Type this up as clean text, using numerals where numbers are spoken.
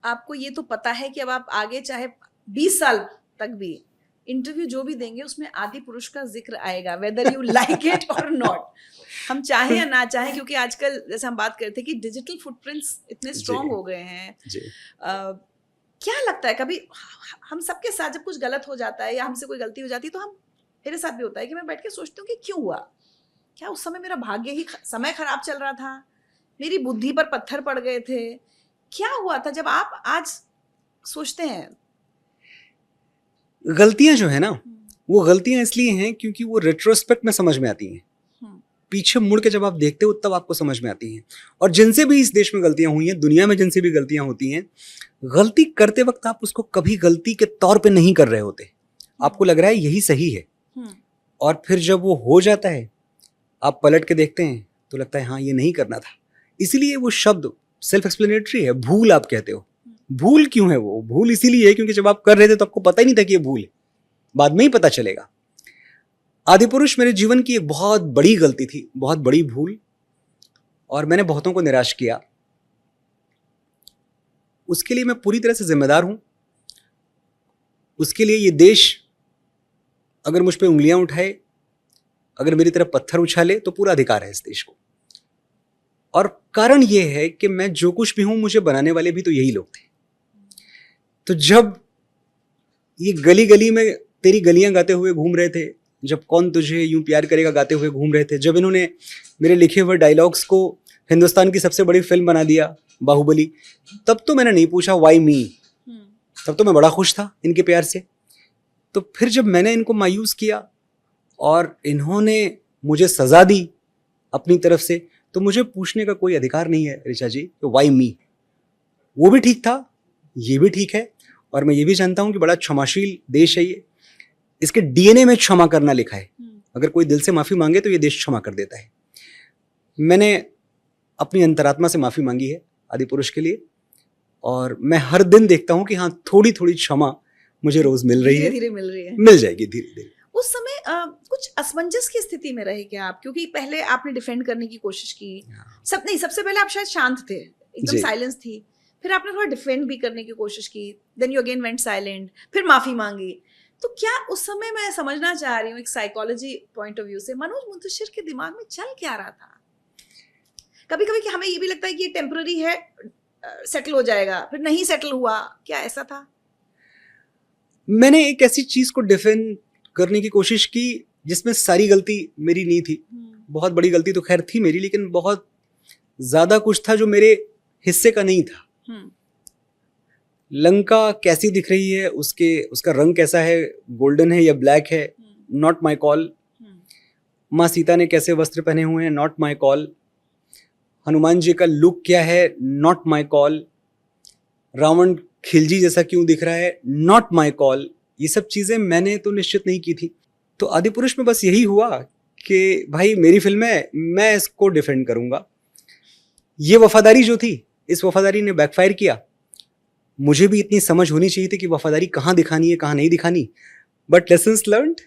आपको ये तो पता है कि अब आप आगे चाहे 20 साल तक भी इंटरव्यू जो भी देंगे उसमें आदि पुरुष का जिक्र आएगा, वेदर यू लाइक इट और नॉट, हम चाहें या ना चाहें, क्योंकि आजकल जैसे हम बात करते थे कि डिजिटल फुटप्रिंट्स इतने स्ट्रांग हो गए हैं। क्या लगता है कभी हम सबके साथ जब कुछ गलत हो जाता है या हमसे कोई गलती हो जाती है तो हम, मेरे साथ भी होता है कि मैं बैठ के सोचती हूँ कि क्यों हुआ, क्या उस समय मेरा भाग्य ही समय खराब चल रहा था, मेरी बुद्धि पर पत्थर पड़ गए थे, क्या हुआ था, जब आप आज सोचते हैं? गलतियां जो है ना, वो गलतियां इसलिए हैं क्योंकि वो रेट्रोस्पेक्ट में समझ में आती हैं। पीछे मुड़ के जब आप देखते हो तब आपको समझ में आती हैं। और जिनसे भी इस देश में गलतियां हुई हैं, दुनिया में जिनसे भी गलतियां होती हैं, गलती करते वक्त आप उसको कभी गलती के तौर पे नहीं कर रहे होते, आपको लग रहा है यही सही है। और फिर जब वो हो जाता है, आप पलट के देखते हैं तो लगता है हाँ ये नहीं करना था। इसीलिए वो शब्द सेल्फ एक्सप्लेनेटरी है, भूल आप कहते हो। भूल क्यों है? वो भूल इसीलिए है क्योंकि जब आप कर रहे थे तो आपको पता ही नहीं था कि ये भूल है, बाद में ही पता चलेगा। आदिपुरुष मेरे जीवन की एक बहुत बड़ी गलती थी, बहुत बड़ी भूल, और मैंने बहुतों को निराश किया। उसके लिए मैं पूरी तरह से जिम्मेदार हूं। उसके लिए ये देश अगर मुझ पे उंगलियां उठाए, अगर मेरी तरफ पत्थर उछाले, तो पूरा अधिकार है इस देश को। और कारण यह है कि मैं जो कुछ भी हूं, मुझे बनाने वाले भी तो यही लोग थे। तो जब ये गली गली में तेरी गलियां गाते हुए घूम रहे थे, जब कौन तुझे यूं प्यार करेगा गाते हुए घूम रहे थे, जब इन्होंने मेरे लिखे हुए डायलॉग्स को हिंदुस्तान की सबसे बड़ी फिल्म बना दिया, बाहुबली, तब तो मैंने नहीं पूछा व्हाई मी, तब तो मैं बड़ा खुश था इनके प्यार से। तो फिर जब मैंने इनको मायूस किया और इन्होंने मुझे सजा दी अपनी तरफ से, तो मुझे पूछने का कोई अधिकार नहीं है ऋचा जी, तो व्हाई मी। वो भी ठीक था, ये भी ठीक है, और मैं ये भी जानता हूं कि बड़ा क्षमाशील देश है ये, इसके डीएनए में क्षमा करना लिखा है। अगर कोई दिल से माफी मांगे तो ये देश क्षमा कर देता है। मैंने अपनी अंतरात्मा से माफी मांगी है आदिपुरुष के लिए, और मैं हर दिन देखता हूं कि हाँ थोड़ी थोड़ी क्षमा मुझे रोज मिल रही है, धीरे मिल रही है, मिल जाएगी धीरे धीरे। उस समय कुछ असमंजस की स्थिति में रहे क्या आप? क्योंकि पहले आपने डिफेंड करने की कोशिश की, सबसे पहले आप शायद शांत थे, एकदम साइलेंस थी, फिर आपने थोड़ा डिफेंड भी करने की कोशिश की, then you again went silent, फिर माफी मांगी। तो क्या उस समय, मैं समझना चाह रही हूँ एक साइकोलॉजी पॉइंट ऑफ व्यू से, मनोज मुंतशिर के दिमाग में चल क्या रहा था? कभी कभी कि हमें ये भी लगता है कि ये टेम्पररी है, सेटल हो जाएगा, फिर नहीं सेटल हुआ, क्या ऐसा था? मैंने एक ऐसी चीज को डिफेंड करने की कोशिश की जिसमें सारी गलती मेरी नहीं थी। बहुत बड़ी गलती तो खैर थी मेरी, लेकिन बहुत ज्यादा कुछ था जो मेरे हिस्से का नहीं था। लंका कैसी दिख रही है, उसका रंग कैसा है, गोल्डन है या ब्लैक है, नॉट माय कॉल। माँ सीता ने कैसे वस्त्र पहने हुए हैं, not my call. Hanuman ji का लुक क्या है, not my call. Ravan Khilji जैसा क्यों दिख रहा है, नॉट माय कॉल। ये सब चीजें मैंने तो निश्चित नहीं की थी। तो आदिपुरुष में बस यही हुआ कि भाई मेरी फिल्म है, मैं इसको डिफेंड करूंगा। ये वफादारी जो थी, इस वफादारी ने बैकफायर किया। मुझे भी इतनी समझ होनी चाहिए थी कि वफादारी कहाँ दिखानी है, कहाँ नहीं दिखानी, बट लेसन्स लर्न्ड।